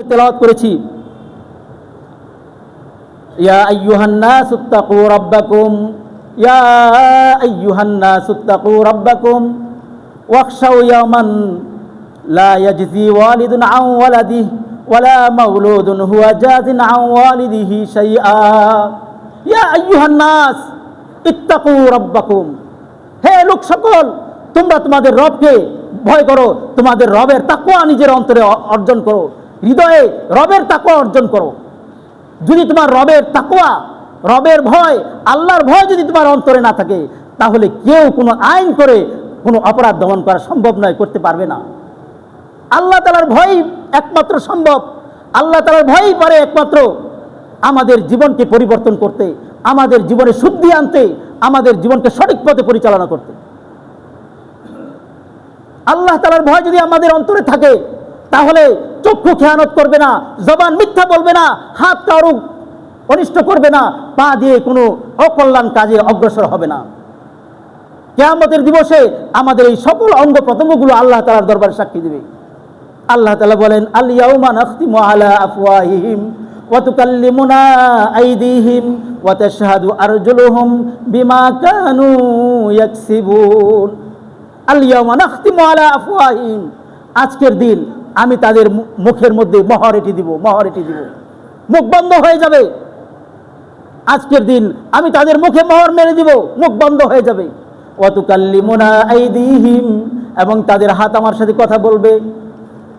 তেলাওয়াত করেছি, ইয়া আইয়ুহান নাসুত্তাকু রাব্বাকুম, ইয়া আইয়ুহান নাসুত্তাকু রাব্বাকুম ওয়াখশাউ ইয়াওমান লা ইয়াজজি ওয়ালিদুন আন ওয়ালাদিহি ওয়ালা মাওলুদুন হুয়া জাযিন আন ওয়ালিদিহি শাইআ। ইয়া আইয়ুহান নাস ইত্তাকু রাব্বাকুম, হে লোক সকল, তোমরা তোমাদের রবকে ভয় করো, তোমাদের রবের তাকওয়া নিজের অন্তরে অর্জন করো, হৃদয়ে রবের তাকওয়া অর্জন করো। যদি তোমার রবের তাকওয়া, রবের ভয়, আল্লাহর ভয় যদি তোমার অন্তরে না থাকে, তাহলে কেউ কোনো আইন করে কোনো অপরাধ দমন করা সম্ভব নয়, করতে পারবে না। আল্লাহ তাআলার ভয় একমাত্র সম্ভব। আল্লাহ তাআলার ভয়ই পারে একমাত্র আমাদের জীবনকে পরিবর্তন করতে, আমাদের জীবনে শুদ্ধি আনতে, আমাদের জীবনকে সঠিক পথে পরিচালনা করতে। আল্লাহ তাআলার ভয় যদি আমাদের অন্তরে থাকে, তাহলে চক্ষু খেয়ানত করবে না, জবান মিথ্যা বলবে না, হাত কারো অনিষ্ট করবে না, পা দিয়ে কোনো অকল্যাণ কাজে অগ্রসর হবে না। কিয়ামতের দিবসে আমাদের এই সকল অঙ্গ প্রত্যঙ্গগুলো আল্লাহ তাআলার দরবারে সাক্ষী দেবে। আল্লাহ তাআলা বলেন, আল ইয়াউমা নাখতিমু আলা আফওয়াহিহিম ওয়া তুকাল্লিমুনা আইদিহিম ওয়া তাশহাদু আরজুলুহুম বিমা কানু ইয়াকসিবুন। আল ইয়াউমা নাখতিমু আলা আফওয়াহিহিম, আজকের দিন আমি তাদের মুখের মধ্যে মোহর এঁটে দিব, মোহর এঁটে দিব, মুখ বন্ধ হয়ে যাবে। আজকের দিন আমি তাদের মুখে মোহর মেরে দিব, মুখ বন্ধ হয়ে যাবে। ওয়া তুকাল্লিমুনা আইদিহিম, এবং তাদের হাত আমার সাথে কথা বলবে।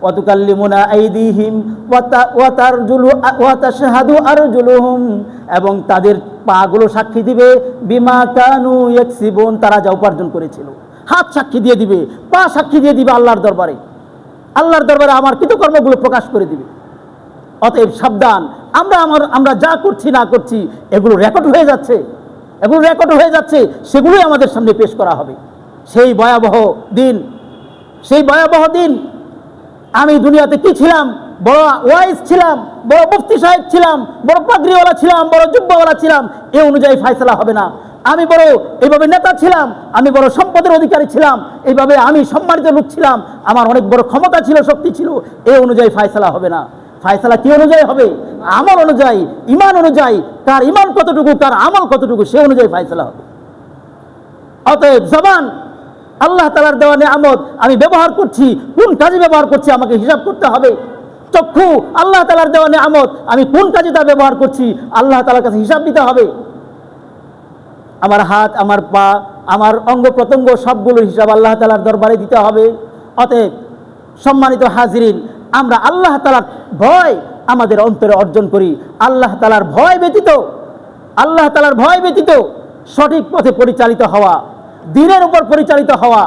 ওয়া তুকাল্লিমুনা আইদিহিম ওয়া তারজুলু ওয়া তাশহাদু আরজুলুহুম, এবং তাদের পাগুলো সাক্ষী দিবে, বিমা কানু ইয়াকসিবুন, তারা যা উপার্জন করেছিল। হাত সাক্ষী দিয়ে দিবে, পা সাক্ষী দিয়ে দিবে আল্লাহর দরবারে। আল্লাহর দরবারে আমার কৃতকর্মগুলো প্রকাশ করে দিবে। অতএব সাবধান, আমরা যা করছি না করছি এগুলো রেকর্ড হয়ে যাচ্ছে, এগুলো রেকর্ড হয়ে যাচ্ছে, সেগুলোই আমাদের সামনে পেশ করা হবে। সেই ভয়াবহ দিন, সেই ভয়াবহ দিন। আমি দুনিয়াতে কি ছিলাম? বড় ওয়াইজ ছিলাম, বড় মুফতি সাহেব ছিলাম, বড় পাগড়িওয়ালা ছিলাম, বড় জুব্বাওয়ালা ছিলাম, এ অনুযায়ী ফয়সালা হবে না। আমি বড় এইভাবে নেতা ছিলাম, আমি বড় সম্পদের অধিকারী ছিলাম, এইভাবে আমি সম্মানিত লোক ছিলাম, আমার অনেক বড় ক্ষমতা ছিল, শক্তি ছিল, এই অনুযায়ী ফয়সালা হবে না। ফয়সালা কি অনুযায়ী হবে? আমল অনুযায়ী, ঈমান অনুযায়ী। কার ঈমান কতটুকু, কার আমল কতটুকু, সে অনুযায়ী ফয়সালা হবে। অতএব জবান আল্লাহ তাআলার দেওয়া নিয়ামত, আমি ব্যবহার করছি, কোন কাজে ব্যবহার করছি আমাকে হিসাব করতে হবে। চক্ষু আল্লাহ তাআলার দেওয়া নিয়ামত, আমি কোন কাজে তা ব্যবহার করছি আল্লাহ তাআলার কাছে হিসাব দিতে হবে। আমার হাত, আমার পা, আমার অঙ্গ প্রত্যঙ্গ সবগুলোর হিসাব আল্লাহ তাআলার দরবারে দিতে হবে। অতএব সম্মানিত হাজিরিন, আমরা আল্লাহ তাআলার ভয় আমাদের অন্তরে অর্জন করি। আল্লাহ তাআলার ভয় ব্যতীত, আল্লাহ তাআলার ভয় ব্যতীত সঠিক পথে পরিচালিত হওয়া, দ্বীনের উপর পরিচালিত হওয়া,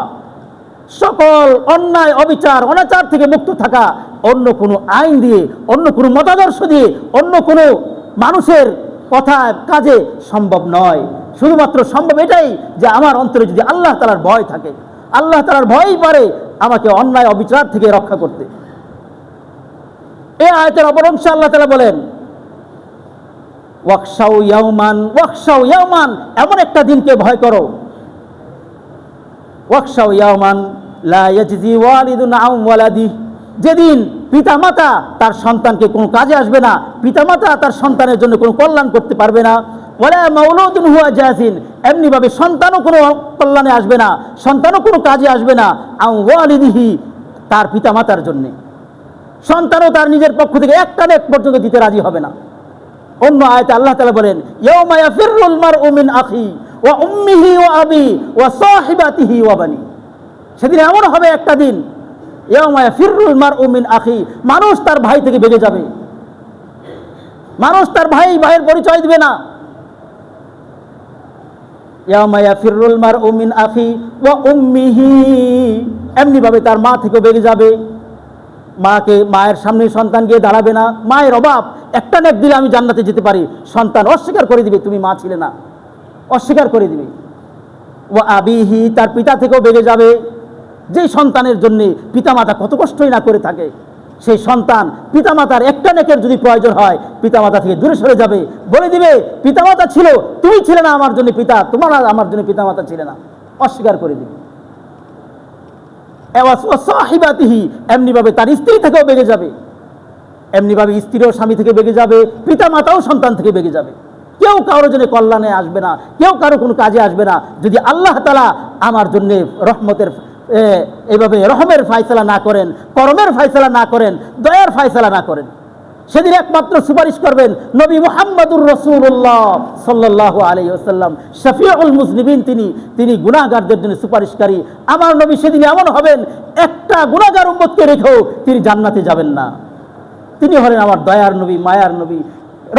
সকল অন্যায় অবিচার অনাচার থেকে মুক্ত থাকা, অন্য কোনো আইন দিয়ে, অন্য কোনো মতাদর্শ দিয়ে, অন্য কোনো মানুষের কথায় কাজে সম্ভব নয়। শুধুমাত্র সম্ভব এটাই যে আমার অন্তরে যদি আল্লাহ তাআলার ভয় থাকে। আল্লাহ তাআলার ভয়ই পারে আমাকে অন্যায় অবিচার থেকে রক্ষা করতে। এই আয়াতের অপর অংশে আল্লাহ তাআলা বলেন, ওয়াখশাউ ইয়াওমান, ওয়াখশাউ ইয়াওমান, এমন একটা দিনকে ভয় করো। ওয়াখশাউ ইয়াওমান লা ইয়াজজি ওয়ালিদুন আন ওয়ালাদিহি, যেদিন পিতামাতা তার সন্তানকে কোনো কাজে আসবে না, পিতামাতা তার সন্তানের জন্য কোনো কল্যাণ করতে পারবে না। ওয়ালা মাওলুদুন হুয়া জাযিন, এমনিভাবে সন্তানও কোনো কল্যাণে আসবে না, সন্তানও কোনো কাজে আসবে না। আন ওয়ালিদিহি, তার পিতামাতার জন্য সন্তানও তার নিজের পক্ষ থেকে একটা নেক পর্যন্ত দিতে রাজি হবে না। অন্য আয়াতে আল্লাহ তাআলা বলেন, ইয়াউমা ইয়াফিরুল মারউ মিন আখি ওয়া উম্মিহি ওয়া আবি ওয়া সাহিবাতিহি ওয়া বানি, সেদিন এমন হবে একটা দিন, ইয়াউমা ইয়াফিরুল মারউ মিন আখি, মানুষ তার ভাই থেকে বেরিয়ে যাবে, মানুষ তার ভাইয়ের পরিচয় দিবে না। ইয়াউমা ইয়াফিরুল মারউ মিন আখি ওয়া উম্মিহি, এমনি ভাবে তার মা থেকে বেরিয়ে যাবে। মায়ের সামনে সন্তান গিয়ে দাঁড়াবে না। মায়ের অভাব, একটা নেক দিলে আমি জান্নাতে যেতে পারি, সন্তান অস্বীকার করে দিবে, তুমি মা ছিলে না, অস্বীকার করে দিবে। ওয়া আবিহি, তার পিতা থেকেও বেরিয়ে যাবে। যেই সন্তানের জন্য পিতামাতা কত কষ্টই না করে থাকে, সেই সন্তান পিতামাতার একটা নেকের যদি প্রয়োজন হয়, পিতামাতা থেকে দূরে সরে যাবে, বলে দিবে পিতামাতা ছিল, তুমি ছিলে না আমার জন্য পিতা, তোমার আমার জন্য পিতামাতা ছিলে না, অস্বীকার করে দিবে। সাহিবাতিহি, এমনি ভাবে তার স্ত্রী থেকেও বেরিয়ে যাবে। এমনিভাবে স্ত্রীও স্বামী থেকে বেগে যাবে, পিতা মাতাও সন্তান থেকে বেগে যাবে। কেউ কারো জন্য কল্যাণে আসবে না, কেউ কারো কোনো কাজে আসবে না যদি আল্লাহ তাআলা আমার জন্য রহমতের এইভাবে রহমের ফায়সালা না করেন, করমের ফায়সালা না করেন, দয়ার ফায়সালা না করেন। সেদিন একমাত্র সুপারিশ করবেন নবী মুহাম্মদুর রাসূলুল্লাহ সাল্লাল্লাহু আলাইহি ওয়াসাল্লাম, শফিউল মুজনিবিন, তিনি গুনাহগারদের জন্য সুপারিশকারী। আমার নবী সেদিন এমন হবেন, একটা গুনাহগার উম্মতকে রেখেও তিনি জান্নাতে যাবেন না। তিনি হলেন আমার দয়ার নবী, মায়ার নবী,